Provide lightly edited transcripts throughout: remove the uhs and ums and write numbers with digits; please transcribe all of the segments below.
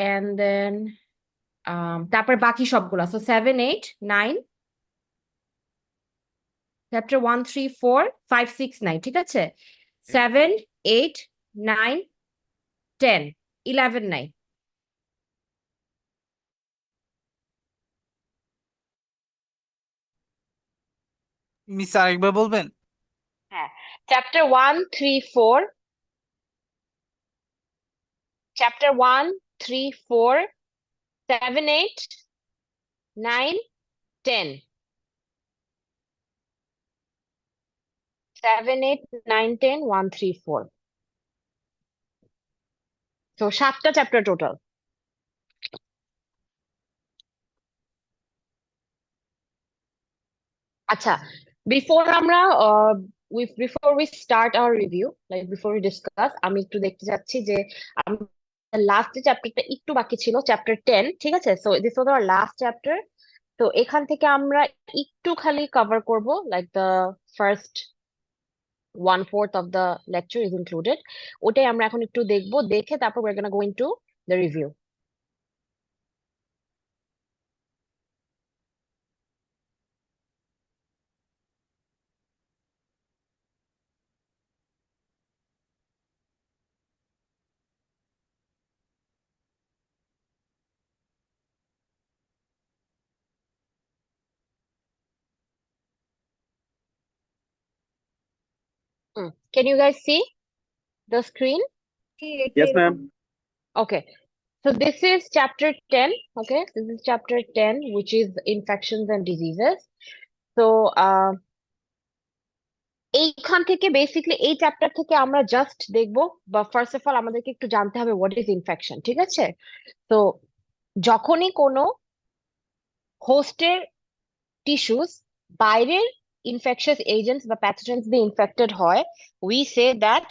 and then তারপর বাকি সবগুলো, সো 7 8 9 চ্যাপ্টার 1 3 4 5 6 9, ঠিক আছে? 7 8 9 10 11 নাই। মিস আরেকবার বলবেন? হ্যাঁ, চ্যাপ্টার 1 3 4, চ্যাপ্টার 1 3 4 7 8 9 10, 7 8 9 10 1 3 4, তো 7টা চ্যাপ্টার টোটাল। আচ্ছা, বিফোর আমরা before we start our review, like before we discuss, আমি একটু দেখতে যাচ্ছি যে লাস্ট যে চ্যাপ্টারটা একটু বাকি ছিল, চ্যাপ্টার 10, ঠিক আছে? So this was our last chapter. তো এখান থেকে আমরা একটু খালি কভার করব, like the first 1/4 of the lecture is included. ওটাই আমরা এখন একটু দেখবো, দেখে তারপর we're gonna go into the review. Can you guys see the screen? Yes, ma'am. Okay. So this is chapter 10. Okay, this is chapter 10, which is infections and diseases. So এইখান থেকে basically এই চ্যাপ্টার থেকে আমরা just দেখবো, বা first of all আমাদেরকে একটু জানতে হবে হোয়াট ইজ ইনফেকশন, ঠিক আছে? তো যখনই কোনো হোস্টের টিস্যুস বাইরের ইনফেকশাস এজেন্টস বা প্যাথোজেন্স দিয়ে ইনফেক্টেড হয়, we say that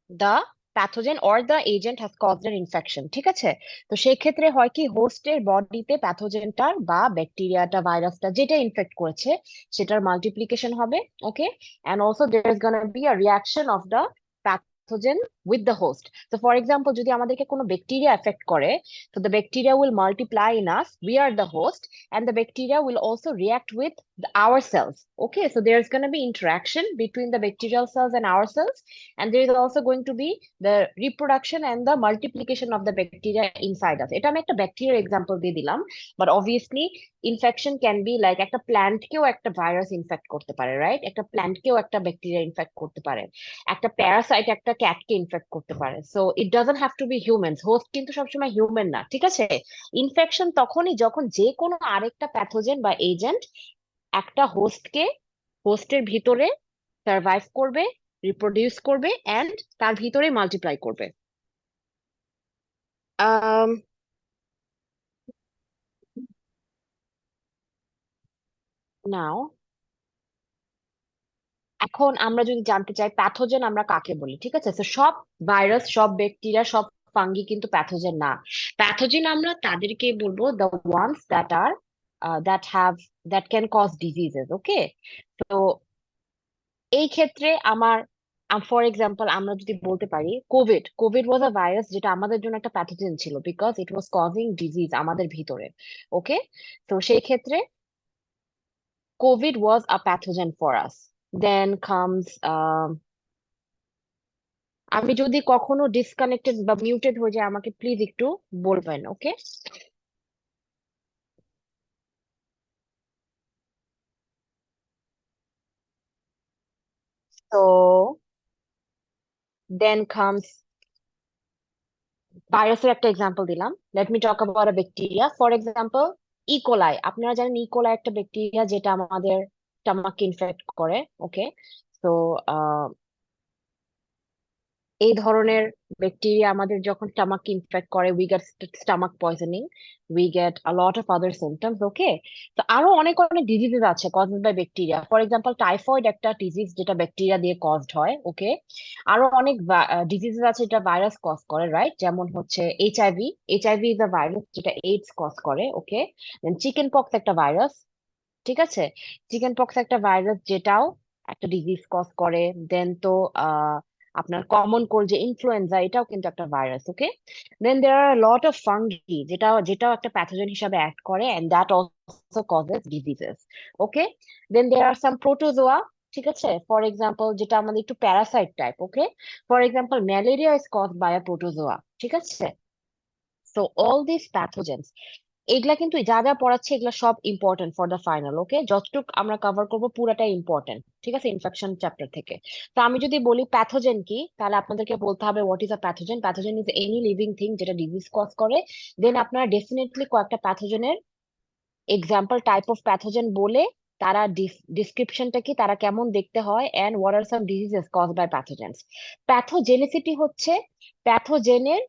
the pathogen or the agent has caused an infection, ঠিক আছে? তো সেই ক্ষেত্রে হয় কি, হোস্টের বডিতে প্যাথোজেনটার বা ব্যাকটেরিয়াটা ভাইরাসটা যেটা ইনফেক্ট করেছে সেটার মাল্টিপ্লিকেশন হবে, okay? And also there is gonna be a reaction of the pathogen with the host. তো ফর এক্সাম্পল, যদি আমাদেরকে কোনো ব্যাকটেরিয়া এফেক্ট করে, তো the bacteria will multiply in us, we are the host, and the bacteria will also react with our cells. Okay, so there's going to be interaction between the bacterial cells and our cells, and there is also going to be the reproduction and the multiplication of the bacteria inside us. এটা আমি একটা ব্যাকটেরিয়ার example দিয়ে দিলাম, but obviously infection can be like একটা প্ল্যান্টকেও একটা virus in fact করতে পারে, রাইট? একটা প্ল্যান্টকেও একটা ব্যাকটেরিয়া ইনফেক্ট করতে পারে, একটা প্যারাসাইট একটা ক্যাটকে ইনফেক্ট করতে পারে। So it doesn't have to be humans, host কিন্তু সবসময় হিউম্যান না, ঠিক আছে? ইনফেকশন তখনই যখন যে কোনো আরেকটা প্যাথোজেন বা এজেন্ট একটা হোস্টের ভিতরে সার্ভাইভ করবে, রিপ্রোডিউস করবে, এন্ড তার ভিতরে মাল্টিপ্লাই করবে। নাও এখন আমরা যদি জানতে চাই প্যাথোজেন আমরা কাকে বলি, ঠিক আছে? তো সব ভাইরাস, সব ব্যাকটেরিয়া, সব ফাঙ্গি কিন্তু প্যাথোজেন না। প্যাথোজেন আমরা তাদেরকে বলবো the ones that are that can cause diseases, okay? তো এই ক্ষেত্রে ফর এক্সাম্পল আমরা যদি বলতে পারি covid, covid was a virus যেটা আমাদের জন্য একটা প্যাথোজেন ছিল, because it was causing disease আমাদের ভিতরে, ওকে? তো সেই ক্ষেত্রে covid was a pathogen for us. Then comes, আমি যদি কখনো ডিসকানেক্টেড বা মিউটেড হয়ে যায় আমাকে প্লিজ একটু বলবেন, ওকে? তো দেন কামস, ভাইরাসের একটা এক্সাম্পল দিলাম, let me talk about a bacteria. For example E. coli, আপনারা জানেন ইকোলাই একটা ব্যাকটেরিয়া যেটা আমাদের স্টমাককে ইনফেক্ট করে, ওকে? তো এই ধরনের ব্যাকটেরিয়া আমাদের যখন স্টমাক ইনফেক্ট করে, we get stomach poisoning, we get a lot of other symptoms, okay? তো আরো অনেক অনেক ডিজিজেস আছে caused by bacteria. For example typhoid একটা ডিজিজ যেটা ব্যাকটেরিয়া দিয়ে কজড হয়, ওকে? আরো অনেক ডিজিজেস আছে যেটা ভাইরাস কজ করে, রাইট? যেমন হচ্ছে HIV, HIV is a virus যেটা এইডস কজ করে, ওকে? দেন চিকেন পক্স একটা ভাইরাস, ঠিক আছে? চিকেন পক্স একটা ভাইরাস যেটাও একটা ডিজিজ কজ করে। দেন তো আপনার কমন কোল্ড যে ইনফ্লুয়েঞ্জা, এটাও কিন্তু একটা virus. Okay, then there are lot of fungi, যেটাও একটা প্যাথোজেন হিসাবে অ্যাক্ট করে, and that also causes diseases. Okay, then there are some protozoa, ঠিক আছে, ফর এক্সাম্পল যেটা আমাদের একটু parasite type. Okay, for example malaria is caused by a protozoa, ঠিক আছে। সো অল দিস প্যাথোজেন্স, এগুলা কিন্তু যা যা পড়াচ্ছে এগুলা সব ইম্পর্টেন্ট ফর দ্য ফাইনাল। ওকে, যতটুক আমরা কভার করব পুরাটাই ইম্পর্টেন্ট, ঠিক আছে, ইনফেকশন চ্যাপ্টার থেকে। তো আমি যদি বলি প্যাথোজেন কি, তাহলে আপনাদেরকে বলতে হবে what is a pathogen. Pathogen is any living thing যেটা ডিজিজ কজ করে। দেন আপনারা ডেফিনেটলি কয়েকটা প্যাথোজেনের এক্সাম্পল, টাইপ অফ প্যাথোজেন বলে তারা ডিসক্রিপশনটা কি, তারা কেমন দেখতে হয়, and what are some diseases cause by pathogens. Pathogenicity হচ্ছে প্যাথোজেনের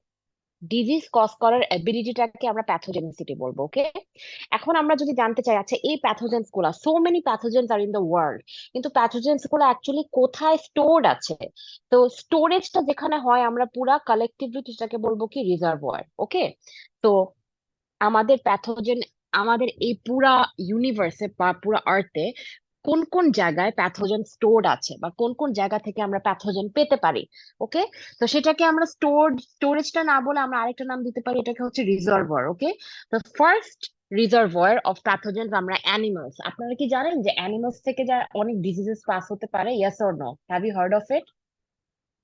ডিজিজ কজ করার অ্যাবিলিটিটাকে আমরা প্যাথোজেনিসিটি বলবো। ওকে, এখন আমরা যদি জানতে চাই, আচ্ছা এই প্যাথোজেন্স গুলা, so many pathogens are in the world, কিন্তু প্যাথোজেন্স গুলো অ্যাকচুয়ালি কোথায় স্টোরড আছে? তো স্টোরেজটা যেখানে হয় আমরা পুরা কালেকটিভলি সেটাকে বলবো কি রিজার্ভয়ার। ওকে, তো আমাদের প্যাথোজেন, আমাদের এই পুরা ইউনিভার্সে বা পুরা আর্থে কোন কোন জায়গায় প্যাথোজেন স্টোরড আছে বা কোন কোন জায়গা থেকে আমরা প্যাথোজেন পেতে পারি। ওকে, তো সেটাকে আমরা স্টোরেজটা না বলে আমরা আরেকটা নাম দিতে পারি, এটাকে হচ্ছে রিজার্ভয়ার। ওকে, তো ফার্স্ট রিজার্ভয়ার অফ প্যাথোজেন্স আমরা অ্যানিমালস। আপনারা কি জানেন যে অ্যানিমালস থেকে যা অনেক ডিজিজেস পাস হতে পারে? Yes or no, have you heard of it?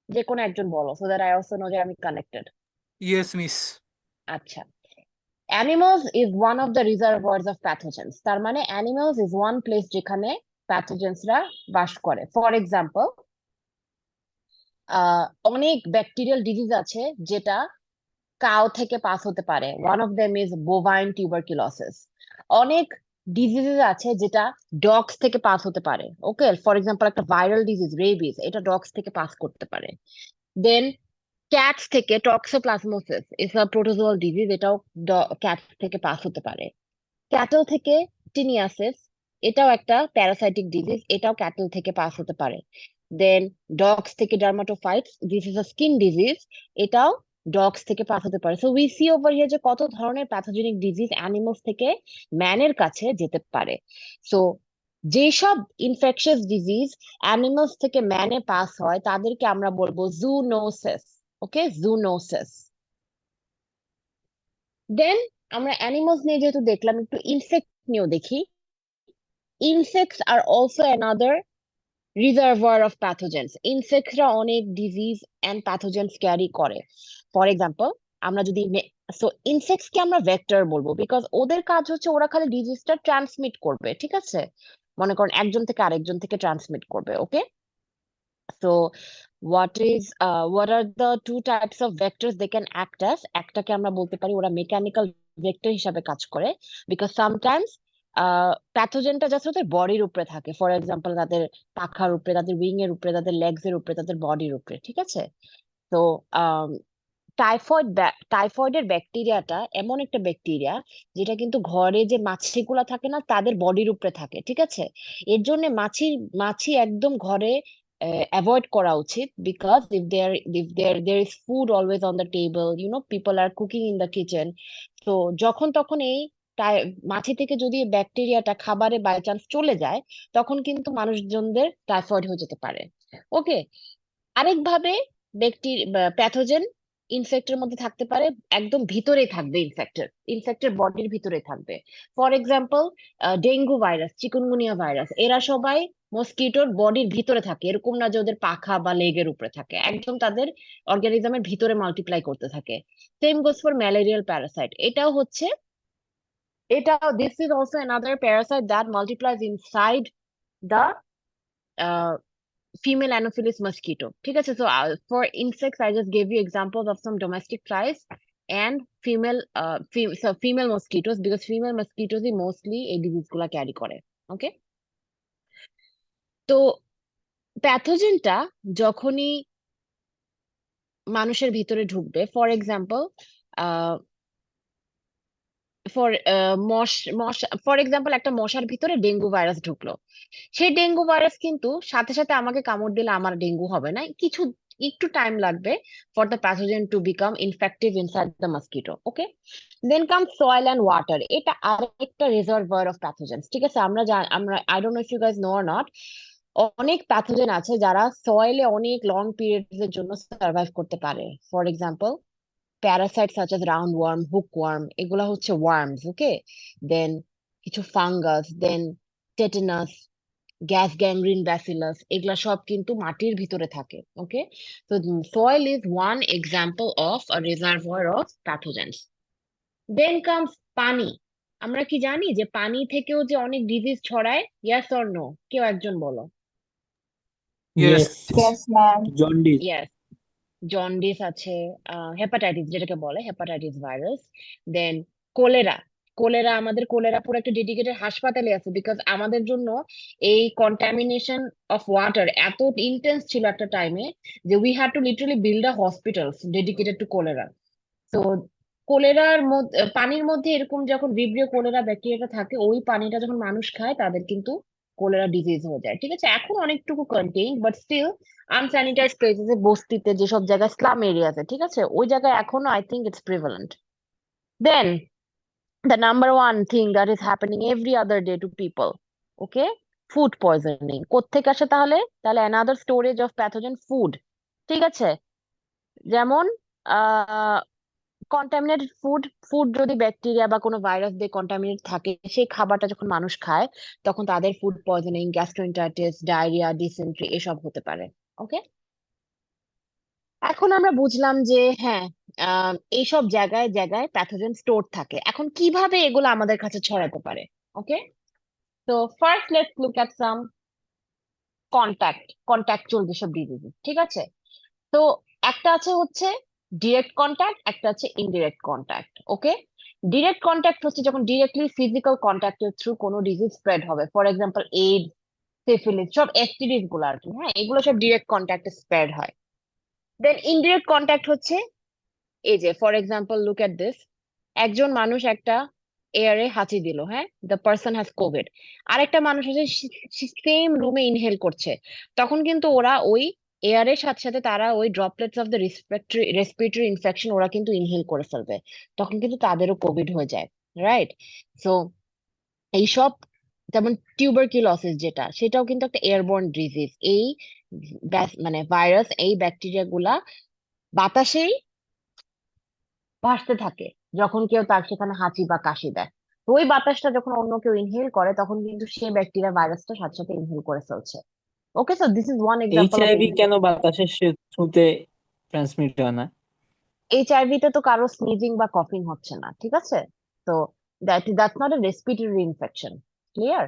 যে কোনো একজন বলো, so that I also know যে আমি কানেক্টেড। Yes miss. আচ্ছা, animals is one of the reservoirs of pathogens, তার মানে animals is one place যেখানে প্যাথোজেন্সরা বাস করে। ফর এক্সাম্পল, অনেক ব্যাকটেরিয়াল ডিজিজ আছে যেটা কাউ থেকে পাস হতে পারে। One of them is bovine tuberculosis. অনেক ডিজিজেস আছে যেটা ডগস থেকে পাস হতে পারে। ওকে, ফর এক্সাম্পল একটা ভাইরাল ডিজিজ রেবিস, এটা ডগস থেকে পাস করতে পারে। দেন ক্যাটস থেকে toxoplasmosis is a protozoal disease, এটাও ক্যাটস থেকে পাস হতে পারে। ক্যাটল থেকে টিনিয়াসিস, এটাও একটা প্যারাসাইটিক ডিজিজ, এটাও ক্যাটল থেকে পাস হতে পারে। দেন ডগস থেকে dermatophytes, this is a skin disease, এটাও ডগস থেকে পাস হতে পারে। So we see over here যে কত ধরনের প্যাথোজেনিক ডিজিজ অ্যানিমালস থেকে ম্যানের কাছে যেতে পারে। সো যেসব ইনফেকশাস ডিজিজ অ্যানিমালস থেকে ম্যানে পাস হয় তাদেরকে আমরা বলবো জুনোসিস। ওকে, জুনোসিস। দেন আমরা অ্যানিমালস নিয়ে যেহেতু দেখলাম, একটু ইনসেক্ট নিয়েও দেখি। Insects are also another reservoir of pathogens. ইনসেক্টসরা অনেক ডিজিজ এন্ড প্যাথোজেন্স ক্যারি করে। ফর এক্সাম্পল, আমরা যদি সো ইনসেক্টস কে আমরা ভেক্টর বলবো, বিকজ ওদের কাজ হচ্ছে ওরা খালি ডিজিজটা ট্রান্সমিট করবে, ঠিক আছে, মনে করেন একজন থেকে আরেকজন থেকে ট্রান্সমিট করবে। ওকে, so what are the two types of vectors they can act as? একটাকে আমরা বলতে পারি ওরা মেকানিক্যাল ভেক্টর হিসাবে কাজ করে, বিকজ সামটাইমস প্যাথোজেনটা জাস্ট ওদের বডির উপরে থাকে। ফর এক্সাম্পল, তাদের পাখার উপরে, তাদের উইং এর উপরে, তাদের লেগস এর উপরে, তাদের বডির উপরে, ঠিক আছে। তো টাইফয়েডের ব্যাকটেরিয়াটা এমন একটা ব্যাকটেরিয়া যেটা কিন্তু ঘরে যে মাছিগুলা থাকে না তাদের বডির উপরে থাকে, ঠিক আছে। এর জন্য মাছি একদম ঘরে অ্যাভয়েড করা উচিত, because if there is food always on the table, people are cooking in the kitchen, তো যখন তখন এই মাছি থেকে যদি ব্যাকটেরিয়াটা খাবারে বাই চান্স চলে যায়, তখন কিন্তু মানুষজনদের টাইফয়েড হয়ে যেতে পারে। ওকে, আরেকভাবে প্যাথোজেন ইনসেক্টের মধ্যে থাকতে পারে, একদম ভিতরেই থাকবে, ইনসেক্টের বডির ভিতরে থাকবে। For example, dengue virus, chikungunya virus, এরা সবাই মস্কিটোর বডির ভিতরে থাকে, এরকম না যে ওদের পাখা বা লেগের উপরে থাকে, একদম তাদের অর্গানিজমের ভিতরে মাল্টিপ্লাই করতে থাকে। Same goes for malarial parasite, এটাও this is also another parasite that multiplies inside the female Anopheles mosquito. ঠিক আছে, so for insects I just gave you examples of some domestic flies and female mosquitoes, because female mosquitoes mostly এই disease গুলা carry করে। ওকে, তো প্যাথোজেনটা যখনই মানুষের ভিতরে ঢুকবে, ফর এক্সাম্পল ফর এক্সাম্পল একটা মশার ভিতরে ডেঙ্গু ভাইরাস ঢুকলো, সেই ডেঙ্গু ভাইরাস কিন্তু সাথে সাথে আমাকে কামড় দিলে আমার ডেঙ্গু হবে না, একটু টাইম লাগবে for the pathogen to become infective inside the mosquito. Okay, then come soil and water, এটা আরেকটা রিজার্ভার অফ প্যাথোজেন্স। ঠিক আছে, আমরা I don't know if you guys know or not, অনেক প্যাথোজেন আছে যারা সয়েলে অনেক লং পিরিয়ডস এর জন্য সার্ভাইভ করতে পারে। For example parasite such as roundworm, hookworm, এগুলা হচ্ছে ওয়ার্মস। ওকে, দেন কিছু fungus, then tetanus, gas gangrene, bacillus, এগুলা সব কিন্তু মাটির ভিতরে থাকে। ওকে, তো soil is one example of a reservoir of pathogens. Then comes পানি। আমরা কি জানি যে পানি থেকেও যে অনেক ডিজিজ ছড়ায়? Yes or no? কেউ একজন বলো। Yes. Yes, Yes, ma'am. jaundice. Yes, jaundice আছে, হেপাটাইটিস যেটাকে বলে হেপাটাইটিস ভাইরাস। দেন কোলেরা। কোলেরা, আমাদের কোলেরা পুরো একটা ডেডিকেটেড হাসপাতালে আছে, বিকজ আমাদের জন্য এই কন্টামিনেশন অফ ওয়াটার এত ইন্টেন্স ছিল একটা টাইমে যে we had to literally build a hospitals dedicated to cholera. তো কোলেরার মধ্যে, পানির মধ্যে এরকম যখন ভিব্রিও কোলেরা ব্যাকটেরিয়াটা থাকে, ওই পানিটা যখন মানুষ খায় তাদের কিন্তু কোলেরা ডিজিজ হয়ে যায়। ঠিক আছে, এখন অনেকটুকু কন্টেইন, বাট স্টিল আনস্যানিটাইজ প্লেসেস এ, বস্তিতে, যেসব জায়গায় স্লাম এরিয়াতে, ঠিক আছে, ওই জায়গায় এখনো I think it's prevalent. Then the number one thing that is happening every other day to people, okay, food poisoning. কোত্থেকে আসে তাহলে? তাহলে another storage of pathogen, food। ঠিক আছে, যেমন কন্টামিনেটেড ফুড, ফুড যদি ব্যাকটেরিয়া বা কোনো ভাইরাস দিয়ে কন্টামিনেট থাকে, সেই খাবারটা যখন মানুষ খায় তখন তাদের food poisoning, gastroenteritis, diarrhoea, dysentery এসব হতে পারে। ওকে, এখন আমরা বুঝলাম যে হ্যাঁ, এইসব জায়গায় জায়গায় প্যাথোজেন স্টোর থাকে। এখন কিভাবে এগুলো আমাদের কাছে ছড়াতে পারে? ওকে, তো ফার্স্ট লেটস লুক এট সাম কন্ট্যাক্টচুয়াল যেসব ডিজিজ। ঠিক আছে, তো একটা আছে হচ্ছে ডিরেক্ট কন্ট্যাক্ট, একটা আছে ইনডিরেক্ট কন্ট্যাক্ট। ওকে, ডিরেক্ট কন্ট্যাক্ট হচ্ছে যখন ডিরেক্টলি ফিজিক্যাল কন্ট্যাক্টের থ্রু কোনো ডিজিজ স্প্রেড হবে, ফর এক্সাম্পল এইডস, সিফিলিস, সব এসটিডিজ গুলো আর কি। হ্যাঁ, এগুলো সব ডিরেক্ট কন্ট্যাক্টে স্প্রেড হয়। দেন ইনডিরেক্ট কন্ট্যাক্ট হচ্ছে এই যে, for example look at this, একজন মানুষ একটা এয়ারে হাঁচি দিল, হ্যাঁ, দ্য পার্সন হ্যাজ কোভিড। আরেকটা মানুষ আছে সেম রুমে ইনহেল করছে, তখন কিন্তু ওরা ওই এয়ারের সাথে সাথে তারা ওই droplets of the respiratory infection ওরা কিন্তু ইনহেল করে ফেলবে, তখন কিন্তু তাদেরও কোভিড হয়ে যায়। রাইট, সো এইসব, যেমন টিউবারকিউলোসিস যেটা, সেটাও কিন্তু একটা এয়ারবর্ন ডিজিজ। এই মানে ভাইরাস, এই ব্যাকটেরিয়া গুলা বাতাসেই ভাসতে থাকে যখন কেউ তার সেখানে হাঁচি বা কাশি দেয়। তো ওই বাতাসটা যখন অন্য কেউ ইনহেল করে তখন কিন্তু সেই ব্যাকটেরিয়া ভাইরাসটা সাথে সাথে ইনহেল করে ফেলছে। Okay, so this is one example of HIV কেন ইনডিরেক্ট। বাতাসের থ্রুতে ট্রান্সমিট হয় না? এইচআইভি তে তো কারো স্নিজিং বা কফিং হচ্ছে না, ঠিক আছে, তো that's not a respiratory infection. Clear?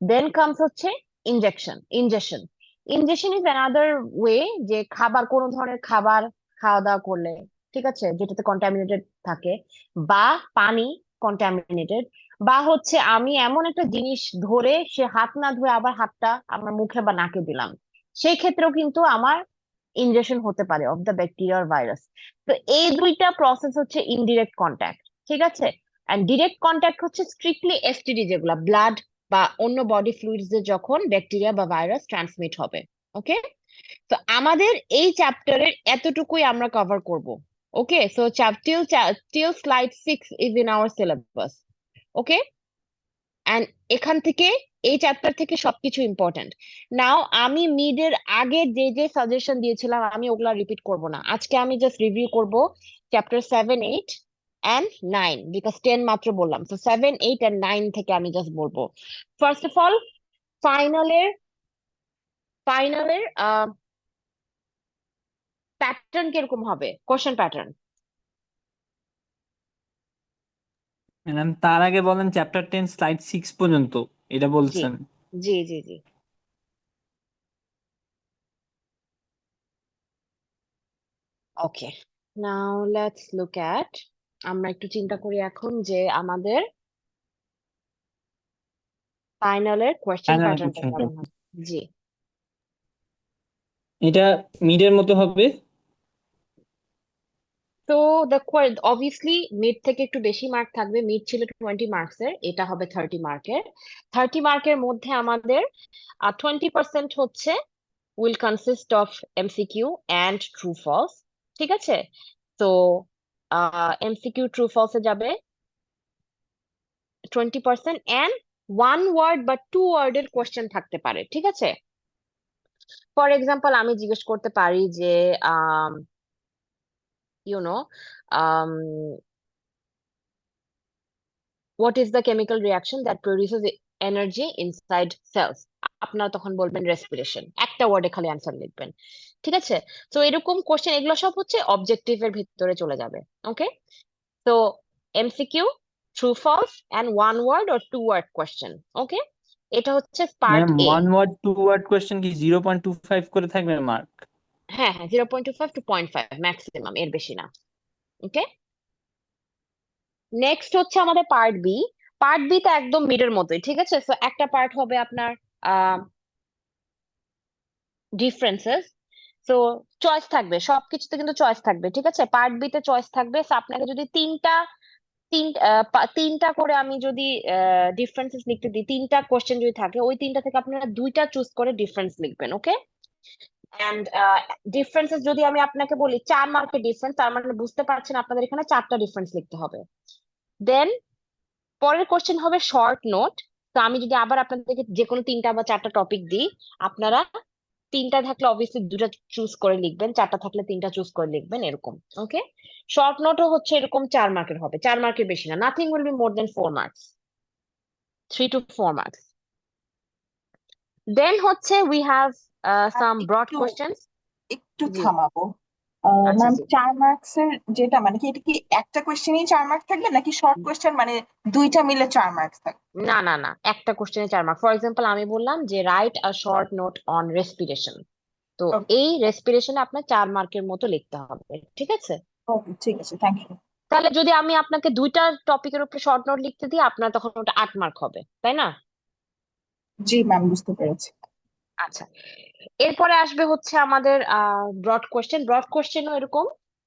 Then comes হচ্ছে injection. Injection is another way, যে খাবার, কোন ধরনের খাবার খাওয়া দাওয়া করলে, ঠিক আছে, যেটাতে কন্টামিনেটেড থাকে, বা পানি কন্টামিনেটেড, বা হচ্ছে আমি এমন একটা জিনিস ধরে সে হাত না ধুয়ে আবার হাতটা আমার মুখে বা নাকে দিলাম, সেই ক্ষেত্রেও কিন্তু আমার ইনজেকশন হতে পারে অফ দ্য ব্যাকটেরিয়া ভাইরাস। তো এই দুইটা প্রসেস হচ্ছে ইনডিরেক্ট কন্ট্যাক্ট। ঠিক আছে, এন্ড ডিরেক্ট কন্ট্যাক্ট হচ্ছে স্ট্রিক্টলি এসটিডি, যেগুলা ব্লাড বা অন্য বডি ফ্লুইডস এ যখন ব্যাকটেরিয়া বা ভাইরাস ট্রান্সমিট হবে। ওকে, তো আমাদের এই চ্যাপ্টারের এতটুকুই আমরা কভার করব। Okay, so till slide 6 is in our syllabus. Okay, and এখান থেকে, এই চ্যাপ্টার থেকে সবকিছু ইম্পর্টেন্ট। নাও আমি মিডের আগে যে যে সাজেশন দিয়েছিলাম আমি ওগুলা রিপিট করব না, আজকে আমি জাস্ট রিভিউ করব চ্যাপ্টার 7, 8 এন্ড 9, বিকজ 10 মাত্র বললাম। তো 7, 8 এন্ড 9 থেকে আমি জাস্ট বলবো। ফার্স্ট অফ অল, ফাইনালের ফাইনালের প্যাটার্ন কিরকম হবে, কোশ্চেন প্যাটার্ন? ম্যাডাম, তার আগে বলেন চ্যাপ্টার 10 স্লাইড 6 পর্যন্ত এটা জি বলছেন। জি জি জি। ওকে, নাও লেটস লুক অ্যাট, আমরা একটু চিন্তা করি এখন যে আমাদের ফাইনালের কোয়েশ্চেন ফাইনাল প্যাটার্নটা কোশ্চেন, কেমন হবে। জি, এটা মিডের মতো হবে। তো অবভিয়াসলি মিড থেকে একটু বেশি মার্ক থাকবে। মিড ছিল 20 মার্কসের, এটা হবে 30 মার্কের। 30 মার্কের মধ্যে আমাদের 20% হচ্ছে will consist of MCQ and true false. ঠিক আছে, তো এমসিকিউ ট্রু ফলসে যাবে 20%, অ্যান্ড ওয়ান ওয়ার্ড বা টু ওয়ার্ডের কোয়েশ্চেন থাকতে পারে। ঠিক আছে, ফর এক্সাম্পল আমি জিজ্ঞেস করতে পারি যে you know what is the chemical reaction that produces energy inside cells? আপনারা তখন বলবেন রেসপিরেশন, একটা ওয়ার্ডে খালি অ্যান্সার লিখবেন, ঠিক আছে? তো এরকম কোশ্চেন, এগুলো সব হচ্ছে অবজেক্টিভ এর ভিতরে চলে যাবে। ওকে, তো MCQ, true false and one word or two word question. Okay, এটা হচ্ছে part ma'am A. 1 word 2 word question কি 0.25 করে থাকবে মার্ক? হ্যাঁ হ্যাঁ, 0.25 to 0.5 ম্যাক্সিমাম, এর বেশি না। ওকে, নেক্সট হচ্ছে আমাদের পার্ট বি। পার্ট বি তো একদম মিডের মতোই, ঠিক আছে? তো একটা পার্ট হবে আপনার ডিফারেন্সেস। তো চয়েস থাকবে, সবকিছুতে কিন্তু চয়েস থাকবে, ঠিক আছে? পার্ট বি তে চয়েস থাকবে। So আপনাকে যদি তিনটা করে আমি যদি ডিফারেন্সেস লিখতে দিই, তিনটা কোশ্চেন যদি থাকে, ওই তিনটা থেকে আপনারা দুইটা চুজ করে ডিফারেন্স লিখবেন। ওকে, এন্ড ডিফারেন্সেস যদি আমি আপনাকে বলি 4 মার্কের ডিফারেন্স, তার মানে বুঝতে পারছেন আপনাদের এখানে 4টা ডিফারেন্স লিখতে হবে। দেন পরের কোশ্চেন হবে শর্ট নোট। তো আমি যদি আবার আপনাদেরকে যে কোনো 3টা বা 4টা টপিক দিই, আপনারা 3টা থাকলে অবভিয়াসলি 2টা চুজ করে লিখবেন, 4টা থাকলে 3টা চুজ করে লিখবেন, এরকম। ওকে, শর্ট নোটও হচ্ছে এরকম 4 মার্কের হবে, 4 মার্কের বেশি না। Nothing will be more than 4 marks, 3 to 4 marks. Then হচ্ছে উই হ্যাভ সাম ব্রড একটু কোশ্চেন্স। একটু জি, থামাবো। আচ্ছা ম্যাম জি। 4 মার্কস এর যেটা মানে কি, এটা কি একটা কোশ্চেনই 4 মার্ক থাকবে নাকি শর্ট কোশ্চেন মানে দুইটা মিলে 4 মার্কস থাকবে? না না না, একটা কোশ্চেনে 4 মার্ক। ফর এক্সাম্পল আমি বললাম যে right a short note on respiration, তো ওকে, এই রেসপিরেশনে আপনার 4 মার্কের মতো লিখতে হবে, ঠিক আছে? ওকে, ঠিক আছে, থ্যাংক ইউ। তাহলে যদি আমি আপনাকে দুইটা টপিকের উপরে শর্ট নোট লিখতে দিই, আপনার তখন ওটা 8 মার্ক হবে, তাই না? জি ম্যাম, বুঝতে পেরেছি। আচ্ছা, এরপরে আসবে হচ্ছে আমাদের ব্রড কোশ্চেন। ব্রড কোশ্চেনও এরকম,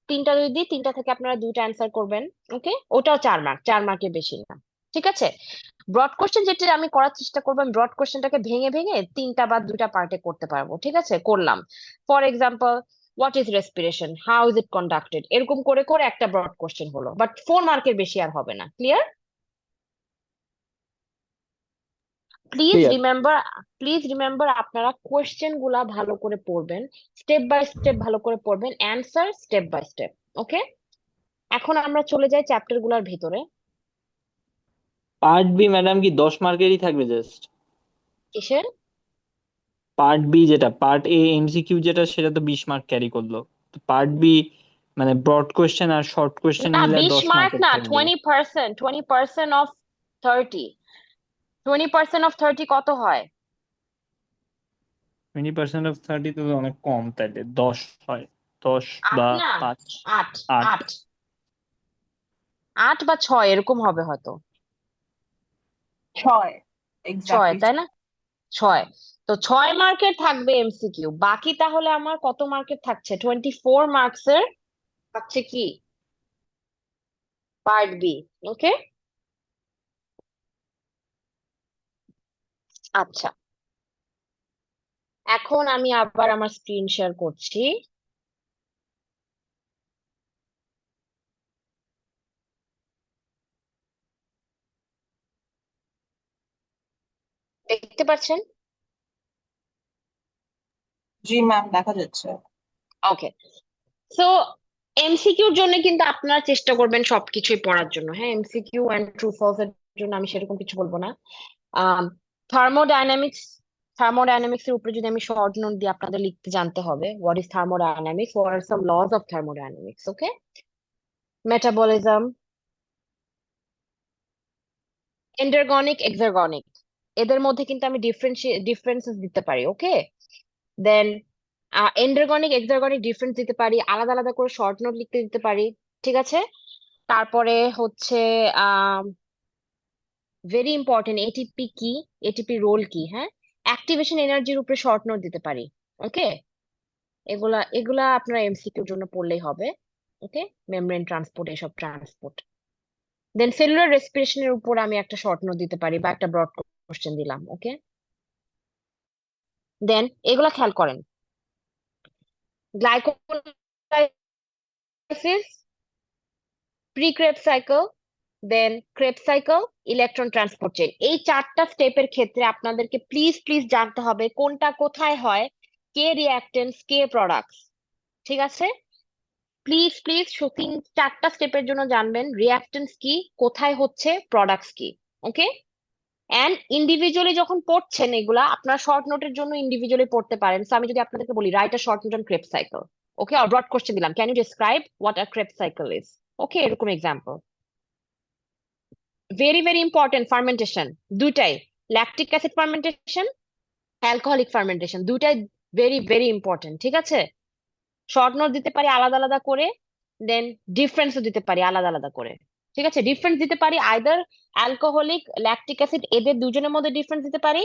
তিনটা যদি দিই, তিনটা থেকে আপনারা দুইটা অ্যান্সার করবেন। ওকে, ওটাও 4 মার্ক, 4 মার্কের বেশি না, ঠিক আছে? ব্রড কোশ্চেন যেটা আমি করার চেষ্টা করবো, আমি ব্রড কোশ্চেনটাকে ভেঙে ভেঙে 3টা বা 2টা পার্টে করতে পারবো, ঠিক আছে? করলাম, for example what is respiration, how is it conducted, এরকম করে করে একটা ব্রড কোশ্চেন হলো, বাট 4 মার্কের বেশি আর হবে না। Clear? Please clear. Remember, please remember, আপনারা কোয়েশ্চেন গুলা ভালো করে পড়বেন, স্টেপ বাই স্টেপ ভালো করে পড়বেন, অ্যান্সার স্টেপ বাই স্টেপ। ওকে, এখন আমরা চলে যাই চ্যাপ্টার গুলার ভিতরে। পার্ট বি ম্যাডাম কি 10 মার্কেরই থাকবে জাস্ট? কিসের? পার্ট বি যেটা, পার্ট এ এমসিকিউ যেটা, সেটা তো 20 মার্ক ক্যারি করলো। তো পার্ট বি মানে ব্রড কোয়েশ্চেন আর শর্ট কোয়েশ্চেন না, মিলে 20 মার্ক দশ মার্কের না, থাকবে। 20%, 20% অফ 30, 20% অফ 30 কত হয়? 20% অফ 30 তো অনেক কম, তাইলে 10 হয়। 10 8 বা না, 5, 8, 8। 8, 8 বা 6 এরকম হবে হয়তো। 6, 6, এক্স্যাক্টলি। তাই না? 6। তো 6 মার্কের থাকবে এমসিকিউ, বাকি তাহলে আমার কত মার্কের থাকছে? 24 মার্কসের থাকছে কি পার্ট বি। ওকে, আচ্ছা, এখন আমি আবার আমার স্ক্রিন শেয়ার করছি। দেখতে পাচ্ছেন? জি ম্যাম, দেখা যাচ্ছে। ওকে, সো এমসিকিউর জন্য কিন্তু আপনারা চেষ্টা করবেন সবকিছুই পড়ার জন্য। হ্যাঁ, এমসিকিউ এন্ড ট্রু ফলস এর জন্য আমি সেরকম কিছু বলবো না। থার্মোডাইনামিক্স, থার্মোডাইনামিক্স এর উপরে যদি আমি শর্ট নোট দিয়ে আপনাদের লিখতে জানতে হবে, what is thermodynamics, what are some laws of thermodynamics. Okay, metabolism, endergonic, exergonic, এদের মধ্যে কিন্তু আমি ডিফারেন্সেস দিতে পারি। ওকে, দেন এন্ডারগনিক, এক্সারগনিক ডিফারেন্স দিতে পারি, আলাদা আলাদা করে শর্ট নোট লিখতে দিতে পারি, ঠিক আছে? তারপরে হচ্ছে আহ ভেরি ইম্পর্টেন্ট, এটিপি কি, এটিপি রোল কি, হ্যাঁ, অ্যাক্টিভেশন এনার্জির উপরে শর্ট নোট দিতে পারি। ওকে, এগুলা এগুলা আপনারা এমসিকিউর জন্য পড়লেই হবে। ওকে, মেমব্রেন ট্রান্সপোর্ট, এসব ট্রান্সপোর্ট। দেন সেলুলার রেসপিরেশনের উপর আমি একটা শর্ট নোট দিতে পারি বা একটা ব্রড কোশ্চেন দিলাম। ওকে, দেন এগুলা খেয়াল করেন, গ্লাইকোলাইসিস, প্রি ক্রেব সাইকেল, দেন crab cycle, electron transport chain, এই 4টা স্টেপের ক্ষেত্রে আপনাদেরকে প্লিজ প্লিজ জানতে হবে কোনটা কোথায় হয়, কে রিঅ্যাক্টেন্টস, কে প্রোডাক্টস। ঠিক আছে, প্লিজ প্লিজ 4টা স্টেপের জন্য জানবেন রিঅ্যাক্টেন্টস কি, কোথায় হচ্ছে, প্রোডাক্টস কি। ওকে, অ্যান্ড ইন্ডিভিজুয়ালি যখন পড়ছেন এগুলা আপনারা শর্ট নোটের জন্য ইন্ডিভিজুয়ালি পড়তে পারেন। সো আমি যদি আপনাদেরকে বলি write a short note on Krebs cycle, okay, আর ব্রড কোশ্চেন দিলাম, can you describe what a Krebs cycle is, okay, এরকম example. Very very important, fermentation দুইটাই, lactic acid fermentation, alcoholic fermentation, দুইটাই ভেরি ভেরি ইম্পর্টেন্ট। ঠিক আছে, short note দিতে পারি আলাদা আলাদা করে, দেন ডিফারেন্সও দিতে পারি আলাদা আলাদা করে। ঠিক আছে, ডিফারেন্স দিতে পারি আইদার অ্যালকোহলিক, ল্যাকটিক অ্যাসিড এদের দুজনের মধ্যে ডিফারেন্স দিতে পারি,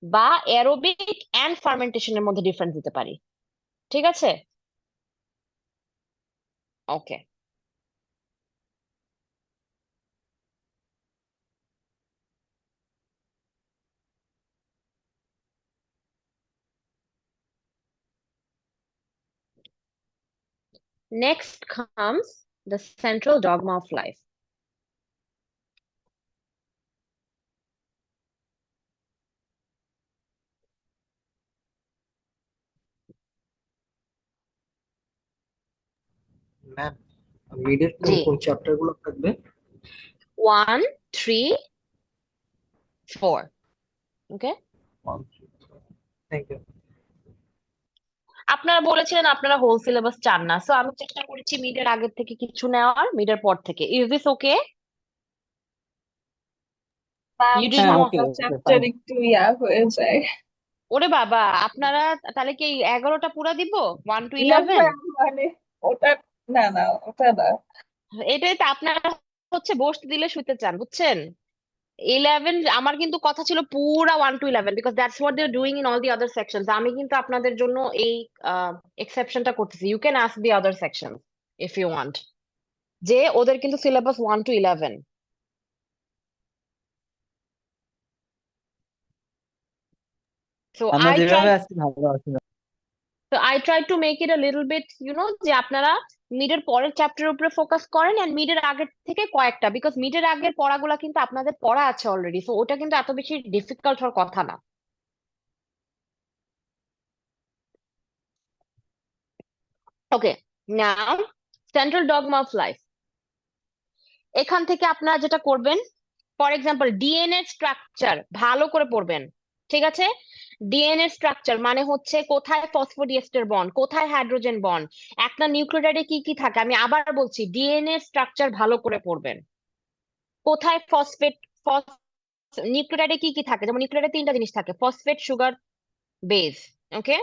বা অ্যারোবিক এন্ড ফার্মেন্টেশনের মধ্যে ডিফারেন্স দিতে পারি। ঠিক আছে, okay. Next comes the central dogma of life. Ma'am, মিডের জি, কোন চ্যাপ্টার গুলো থাকবে? 1, 3, 4, ওকে। Thank you. আপনারা বলেছিলেন আপনারা হোল সিলেবাস চান না, সো আমি চেষ্টা করেছি মিডের আগের থেকে কিছু নেওয়ার, মিডের পর থেকে। Is this okay? Ma'am you did হ্যাঁ, not. Okay, okay, chapter fine. একটু হয়ে যায়। ওরে বাবা, আপনারা তাহলে কি 11টা পুরা দিব, 1 to না 11? ম্যাম, মানে ওটা, না না ওটা না। এটাই তো আপনারা হচ্ছে বসতে দিলে শুতে চান, বুঝছেন। 11 আমার কিন্তু কথা ছিল পুরা 1 to 11, because that's what they are doing in all the other sections. আমি কিন্তু আপনাদের জন্য এই এক্সেপশনটা করতেছি। You can ask the other section if you want, যে ওদের কিন্তু সিলেবাস 1 to 11। সো আমরা আই ট্রাই যেভাবে আছি ভালো আছি না। তো I try to make it a little bit, যে আপনারা মিডের পরের চ্যাপ্টারের উপরে ফোকাস করেন, এন্ড মিডের আগের থেকে কয়েকটা, বিকজ মিডের আগের পড়াগুলা কিন্তু আপনাদের পড়া আছে অলরেডি, সো ওটা কিন্তু এত বেশি ডিফিকাল্ট হওয়ার কথা না। ওকে, নাও সেন্ট্রাল ডগমা অফ লাইফ। এখান থেকে আপনারা যেটা করবেন, ফর এক্সাম্পল ডিএনএ স্ট্রাকচার ভালো করে পড়বেন। ঠিক আছে, ডিএনএ স্ট্রাকচার মানে হচ্ছে কোথায় ফসফোডিয়েস্টার বন্ড, কোথায় হাইড্রোজেন বন্ড, একটা নিউক্লিওটাইডে কি কি থাকে। আমি আবার বলছি, ডিএনএ স্ট্রাকচার ভালো করে পড়বেন। কোথায় ফসফেট, নিউক্লিওটাইডে কি কি থাকে, যেমন নিউক্লিওটাইডে 3টা জিনিস থাকে, ফসফেট, সুগার, বেস। ওকে,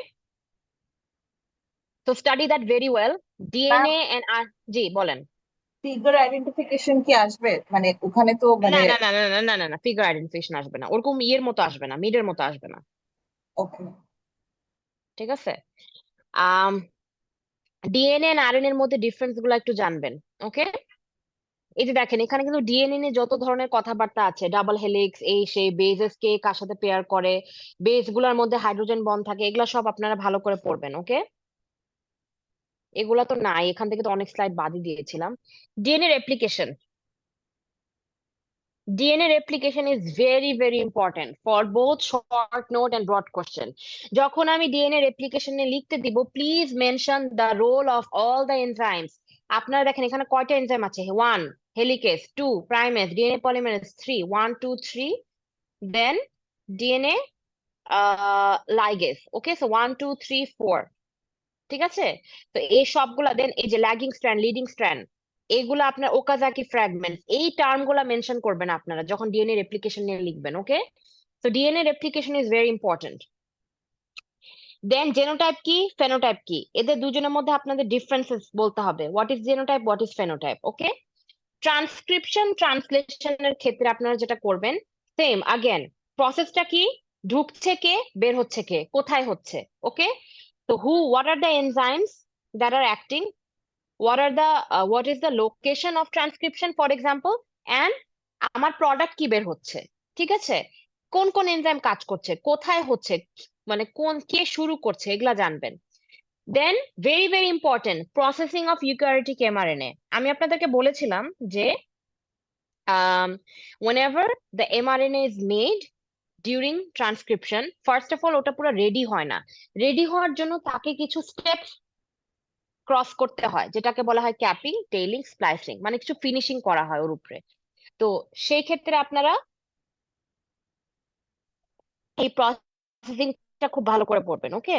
তো study that very well. Ma'am, DNA and R, জি বলেন। ফিগার আইডেন্টিফিকেশন কি আসবে? মানে ওখানে তো না মানে, না না না না না না না, ফিগার আইডেন্টিফিকেশন আসবে না, ওরকম ইয়ের মতো আসবে না, মিডের মতো আসবে না। ওকে ঠিক আছে, আম ডিএনএ আর আরএনএ এর মধ্যে ডিফারেন্স গুলো একটু জানবেন। ওকে, এই যে দেখেন এখানে কিন্তু ডিএনএ নিয়ে যত ধরনের কথাবার্তা আছে, ডাবল হেলিক্স, এই সেই, বেজেস কে কার সাথে পেয়ার করে, বেস গুলোর মধ্যে হাইড্রোজেন বন্ড থাকে, এগুলা সব আপনারা ভালো করে পড়বেন। ওকে, এগুলা তো নাই, এখান থেকে তো অনেক স্লাইড বাদই দিয়েছিলাম। DNA replication, DNA replication is very very important for both short note and broad question. যখন আমি DNA replication এ লিখতে দিব, please mention the role of all the enzymes. আপনারা দেখেন এখানে কয়টা এনজাইম আছে, 1 helicase, 2 primase, DNA polymerase 3, 1 2 3, then DNA ligase. Okay, so 1 2 3 4। ঠিক আছে, তো এই সবগুলা, দেন এই যে ল্যাগিং স্ট্র্যান্ড, লিডিং স্ট্র্যান্ড, এগুলো আপনার ওকাজাকি ফ্র্যাগমেন্ট, এই টার্ম গুলা মেনশন করবেন আপনারা যখন ডিএনএ রেপ্লিকেশন নিয়ে লিখবেন। ওকে, তো DNA replication is very important. Then genotype কি, ফেনোটাইপ কি, এদের দুজনের মধ্যে আপনাদের ডিফারেন্সেস বলতে হবে, what is genotype, what is phenotype. Okay, transcription ট্রান্সলেশনের ক্ষেত্রে আপনারা যেটা করবেন, সেম আগেন, প্রসেসটা কি, ঢুকছে কে, বের হচ্ছে কে, কোথায় হচ্ছে। ওকে, তো what are the enzymes that are acting, what is the location of transcription for example, and আমার প্রোডাক্ট কি বের হচ্ছে। ঠিক আছে, কোন কোন এনজাইম কাজ করছে, কোথায় হচ্ছে, মানে কোন কে শুরু করছে, এগুলা জানবেন। Then very very important, processing of eukaryotic mRNA. আমি আপনাদেরকে বলেছিলাম যে whenever the mRNA is made, during transcription, first of all ওটা পুরো রেডি হয় না। রেডি হওয়ার জন্য তাকে কিছু স্টেপস ক্রস করতে হয়, যেটাকে বলা হয় ক্যাপিং, টেইলিং, স্প্লাইসিং, মানে কিছু ফিনিশিং করা হয় ওর উপরে। তো সেই ক্ষেত্রে আপনারা এই প্রসেসিংটা খুব ভালো করে পড়বেন। ওকে,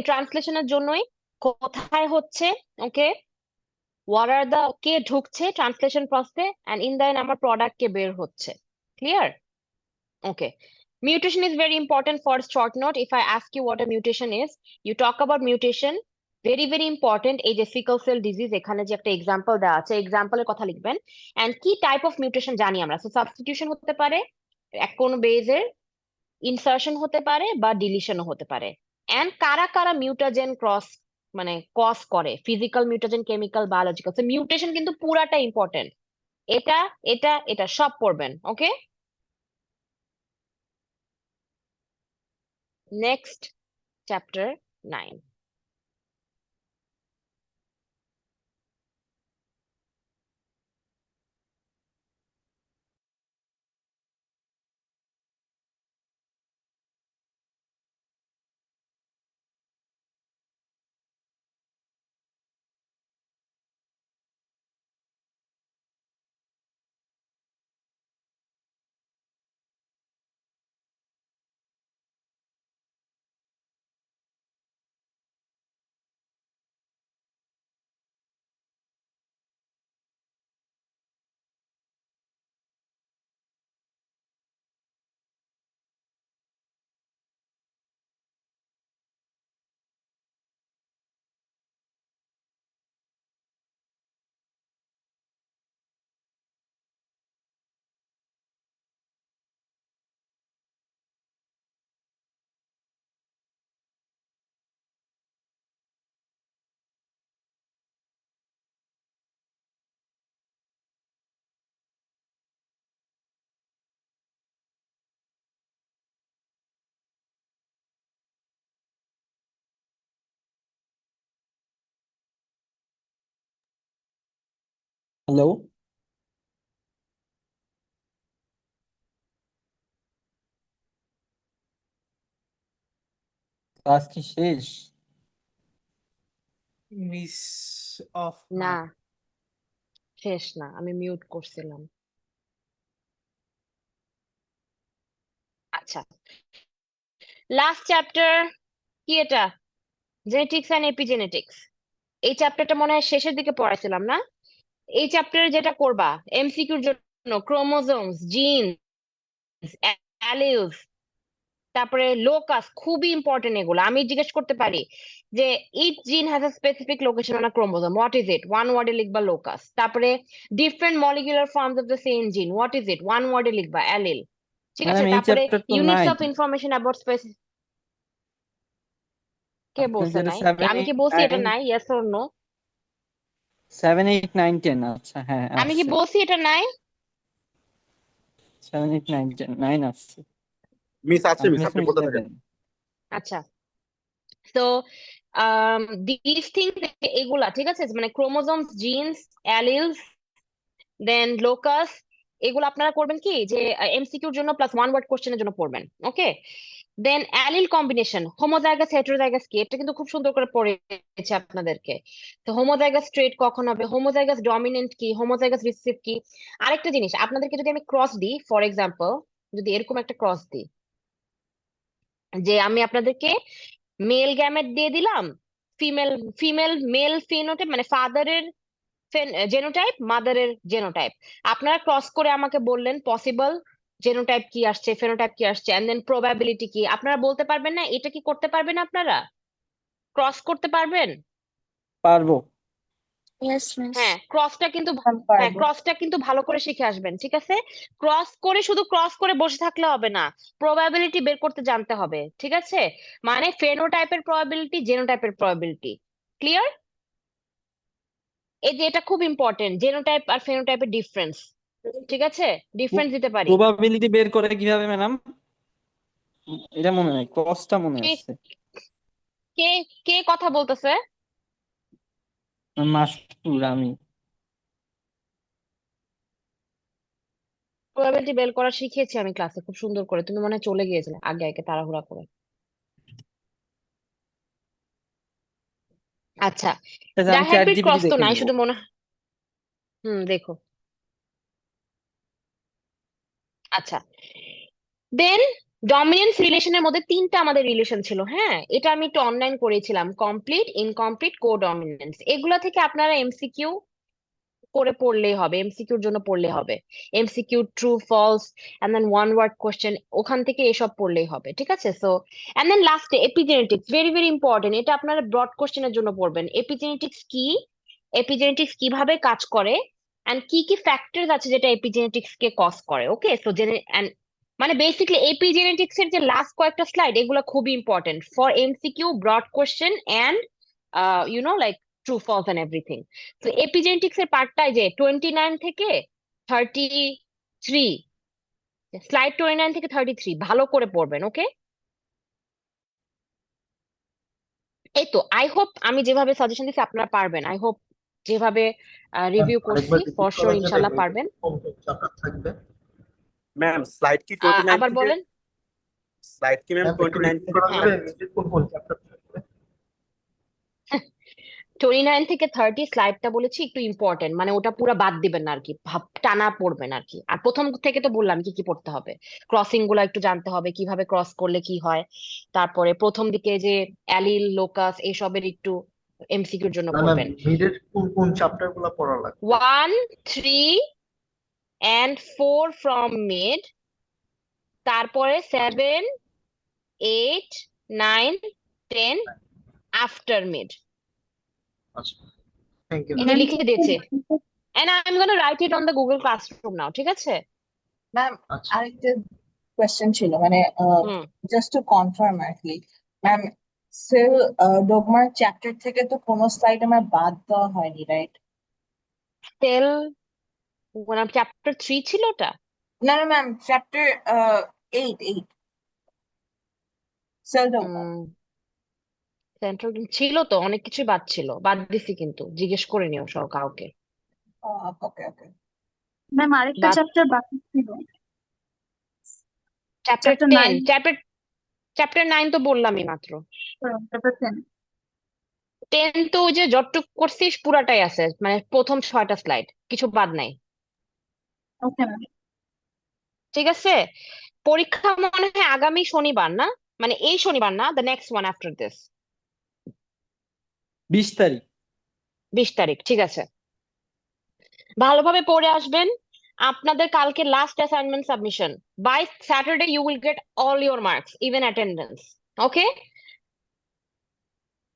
ট্রান্সলেশনের জন্যই কোথায় হচ্ছে, ওকে, হোয়াট আর দা, কে ঢুকছে ট্রান্সলেশন প্রসেসে, এন্ড ইন দ্য এন্ড আমার প্রোডাক্ট কে বের হচ্ছে। Clear? Okay. Mutation is very important for short note. If I ask you what a mutation is, you talk about mutation. Very, very important. এই যে sickle cell disease, এখানে যে একটা example দেওয়া আছে, এক্সাম্পলের কথা লিখবেন। এন্ড কি টাইপ অফ মিউটেশন জানি আমরা? সো সাবস্টিটিউশন হতে পারে, কোন বেজের ইনসার্শন হতে পারে, বা ডিলিশনও হতে পারে। এন্ড কারা কারা মিউটাজেন ক্রস মানে কজ করে, physical mutagen, chemical, biological. So mutation কিন্তু পুরাটা ইম্পর্টেন্ট। এটা এটা এটা সব পড়বেন। Okay, next chapter 9। Hello, class কি শেষ? মিস অফ না, শেষ না, আমি মিউট করছিলাম। আচ্ছা, লাস্ট চ্যাপ্টার কি এটা? Genetics and epigenetics. এই চ্যাপ্টারটা মনে হয় শেষের দিকে পড়াইছিলাম না? এই চ্যাপ্টারে যেটা করবা এমসিকিউর জন্য, ক্রোমোজোমস, জিনস, অ্যালিলস, তারপরে লোকাস, খুবই ইম্পর্টেন্ট এগুলো। আমি জিজ্ঞেস করতে পারি যে ইচ জিন has a specific location on a chromosome, what is it? One ওয়ার্ডে লিখবা লোকাস। তারপরে different molecular forms of the same জিন, হোয়াট ইজ ইট? ওয়ান ওয়ার্ডে লিখবা অ্যালিল। ঠিক আছে, ম্যাডাম এই তারপরে চ্যাপ্টার তো ইউনিটস নাই। Of information about specific. কে আপনার বলছে যেটা নাই? 7, আমি কি 8, বলছি এটা 9, নাই? Yes or no? 7, 8, 9, 10, আচ্ছা হ্যাঁ আমি কি আছে। বলছি এটা নাই? 7, 8, 9, 10, 9 আছে। মিস আছে, মিস আপনি আপনি বলতে থাকেন। 7। আচ্ছা, তো দিস থিংস, এগুলা ঠিক আছে, মানে ক্রোমোজোমস, জিনস, অ্যালিলস, দেন লোকাস, এগুলো আপনারা করবেন কি যে এমসিকিউর জন্য প্লাস ওয়ান ওয়ার্ড কোশ্চেনের জন্য পড়বেন। ওকে, দেন অ্যালিল কম্বিনেশন, হোমোজাইগাস, হেটেরোজাইগাস কি, এটা কিন্তু খুব সুন্দর করে পড়েছে আপনাদেরকে। তো হোমোজাইগাস ট্রেট কখন হবে, হোমোজাইগাস ডমিনেন্ট কি, হোমোজাইগাস রিসিসিভ কি। আরেকটা জিনিস, আপনাদেরকে যদি আমি ক্রস দিই, ফর এক্সাম্পল যদি এরকম একটা ক্রস দিই, যে আমি আপনাদেরকে মেল গ্যামেট দিয়ে দিলাম, ফিমেল ফিমেল মেল ফিনোটাইপ, মানে ফাদারের জেনোটাইপ, মাদারের জেনোটাইপ, আপনারা ক্রস করে আমাকে বললেন পসিবল জেনোটাইপ কি আসছে, ফেনোটাইপ কি আসছে, এন্ড দেন প্রবাবিলিটি কি। আপনারা বলতে পারবেন না? এটা কি করতে পারবেন আপনারা? ক্রস করতে পারবেন? পারবো। Yes, miss. হ্যাঁ, ক্রসটা কিন্তু হ্যাঁ, পারবো। ক্রসটা কিন্তু ভালো করে শিখে আসবেন। ঠিক আছে, ক্রস করে শুধু ক্রস করে বসে থাকলে হবে না, প্রবাবিলিটি বের করতে জানতে হবে। ঠিক আছে, মানে ফেনোটাইপের প্রবাবিলিটি, জেনোটাইপের প্রবাবিলিটি। ক্লিয়ার? এই যে এটা খুব ইম্পর্টেন্ট, জেনোটাইপ আর ফেনোটাইপের ডিফারেন্স। ঠিক আছে, ডিফারেন্স দিতে পারি। প্রবাবিলিটি বের করে কিভাবে ম্যাডাম? এটা মনে নাই, ক্রসটা মনে কে আছে। কে কে কথা বলতেছে? মাসুর আমি। প্রবাবিলিটি বের করা শিখিয়েছি আমি ক্লাসে খুব সুন্দর করে, তুমি মনে হয় চলে গিয়েছিলে আগে আগে তাড়াহুড়া করে। আচ্ছা, আচ্ছা, আমি চ্যাট ডাইহাইব্রিড জিপিটি ক্রস তো দেখে নাই, নিব। শুধু মনে দেখো। আচ্ছা, দেন ডমিনেন্স রিলেশনের মধ্যে তিনটা আমাদের রিলেশন ছিল, হ্যাঁ, এটা আমি একটু অনলাইন করেছিলাম, কমপ্লিট, ইনকমপ্লিট, কো ডমিনেন্স। এগুলা থেকে আপনারা এমসিকিউ করে পড়লেই হবে, এমসিকিউর জন্য পড়লে হবে, MCQ true false and then one word question, ওখান থেকে এসব পড়লেই হবে, ঠিক আছে? সো এন্ড দেন লাস্টে এপিজেনেটিক্স, ভেরি ভেরি ইম্পর্টেন্ট, এটা আপনারা ব্রড কোশ্চেনের জন্য পড়বেন। এপিজেনেটিক্স কি, এপিজেনেটিক্স কিভাবে কাজ করে, এন্ড কি কি ফ্যাক্টরস আছে যেটা এপিজেনেটিক্স কে কজ করে। ওকে, সো জেনে মানে বেসিক্যালি এপিজেনেটিক্স এর যে লাস্ট কয়েকটা স্লাইড, এগুলো খুবই important for MCQ, broad question and like true false and everything. তো এপিজেনেটিক্স এর পার্টটাই যে 29 থেকে 33, স্লাইড 29 থেকে 33 ভালো করে পড়বেন। ওকে, এই তো, আই হোপ আমি যেভাবে সাজেশন দিচ্ছি আপনারা পারবেন, আই হোপ যেভাবে রিভিউ করছি আরেকবার রিপিট ফর শিওর করা যাবে ইনশাল্লাহ এটা পারবেন। কোন কোন চ্যাপ্টার থাকবে? ম্যাম স্লাইড কি 29 আবার থেকে বলেন। স্লাইড কি ম্যাম ম্যাম একটু 29 রিপিট থেকে করা হ্যাঁ, যাবে যে কোন কোন চ্যাপ্টার থাকবে? 29 থেকে 30 স্লাইডটা বলেছি একটু ইম্পর্টেন্ট, মানে ওটা পুরো বাদ দিবেন না আর কি, ভাব টানা পড়বেন আর কি। আর প্রথম থেকে তো বললাম কি কি পড়তে হবে, ক্রসিং গুলো একটু জানতে হবে, কিভাবে ক্রস করলে কি হয়, তারপরে প্রথম দিকে যে অ্যালিল, লোকাস এসবের একটু এমসিকিউর জন্য না ম্যাম পড়বেন। মিডের কোন কোন চ্যাপ্টার গুলো পড়া লাগবে? 1, 3 and 4 from mid, তারপরে 7, 8, 9, 10 after mid। আচ্ছা, থ্যাংক ইউ এটা লিখে দিয়েছে, and I'm gonna write it on the Google Classroom now, ঠিক আছে? ম্যাম। আচ্ছা আরেকটা কোয়েশ্চেন ছিল, মানে হুম জাস্ট টু কনফার্ম আর কি ম্যাম, সেল ডগমার চ্যাপ্টার থেকে তো কোনো স্লাইড আমার বাদ দেওয়া হয়নি, রাইট? সেল চ্যাপ্টার 3 ছিল ওটা। না না ma'am, chapter 8 cell dogma. Central ছিল তো, অনেক কিছু বাদ ছিল, বাদ দিছি, কিন্তু জিজ্ঞেস করে নিও সব কাউকে। ওকে ওকে। ম্যাম আরেকটা বাদ চ্যাপ্টার বাকি ছিল, চ্যাপ্টার চ্যাপ্টার 10, 9, চ্যাপ্টার 9 তো বললামই মাত্র। চ্যাপ্টার 10। 10 তো ওই যে যতটুক করছিস পুরাটাই আছে, মানে প্রথম 6টা স্লাইড, কিছু বাদ নাই, ওকে ম্যাম। ঠিক আছে? পরীক্ষা মনে হয় আগামী শনিবার না, মানে এই শনিবার না, the next one after this, 20 তারিখ। 20 তারিখ, ঠিক আছে? ভালোভাবে পড়ে আসবেন। আপনাদের কালকে last assignment submission, by Saturday you will get all your marks, even attendance. Okay,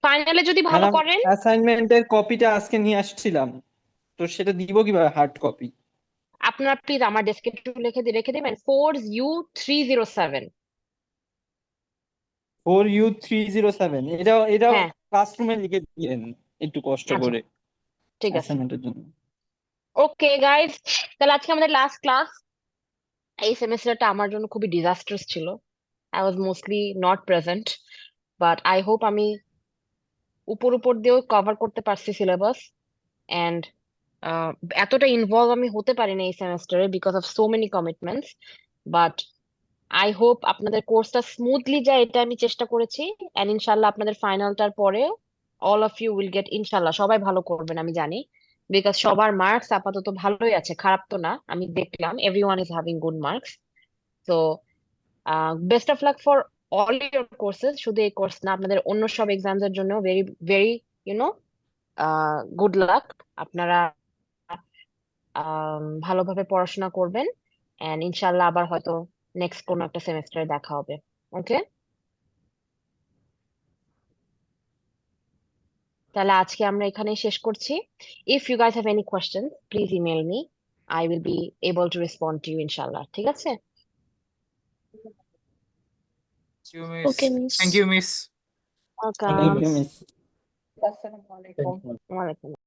ফাইনালে যদি ভালো ম্যাডাম করেন, অ্যাসাইনমেন্টের কপিটা আজকে নিয়ে আসছিলাম, তো সেটা দিব কিভাবে, হার্ড কপি? আপনারা প্লিজ আমার ডেস্কে একটু রেখে দিবেন 4U307। 4U307, এটাও হ্যাঁ, ক্লাসরুমে লিখে দিয়েন একটু কষ্ট আচ্ছা, করে ঠিক আছে। অ্যাসাইনমেন্টের জন্য। ওকে গাইজ, তাহলে আজকে আমাদের লাস্ট ক্লাস। এই সেমিস্টারটা আমার জন্য খুবই ডিজাস্টার্স ছিল, I was mostly not present, but I hope আমি উপর উপর দিয়েও কভার করতে পারছি সিলেবাস। এন্ড এতটা ইনভলভ আমি হতে পারিনি এই সেমেস্টারে because of so many commitments, but I hope আপনাদের কোর্সটা স্মুথলি যায়, এটা আমি চেষ্টা করেছি। এন্ড ইনশাল্লাহ আপনাদের ফাইনালটার পরে all of you will get, ইনশাল্লাহ সবাই ভালো করবেন আমি জানি, বিকজ সবার মার্কস আপাতত ভালোই আছে, খারাপ তো না, আমি দেখলাম everyone is having good marks. তো best of luck for all your courses, শুধু এই কোর্স না, আপনাদের অন্য সব এক্সামস এর জন্য very very you know good luck. আপনারা ভালোভাবে পড়াশোনা করবেন, এন্ড ইনশাল্লাহ আবার হয়তো নেক্সট কোনো একটা সেমেস্টারে দেখা হবে। ওকে, তাহলে আজকে আমরা এখানেই শেষ করছি। If you guys have any question please email me, I will be able to respond to you ইনশাল্লাহ, ঠিক আছে? Thank you, miss. Okay miss. Thank you, miss. Welcome. Thank you miss. আসসালামু আলাইকুম। ওয়ালাইকুম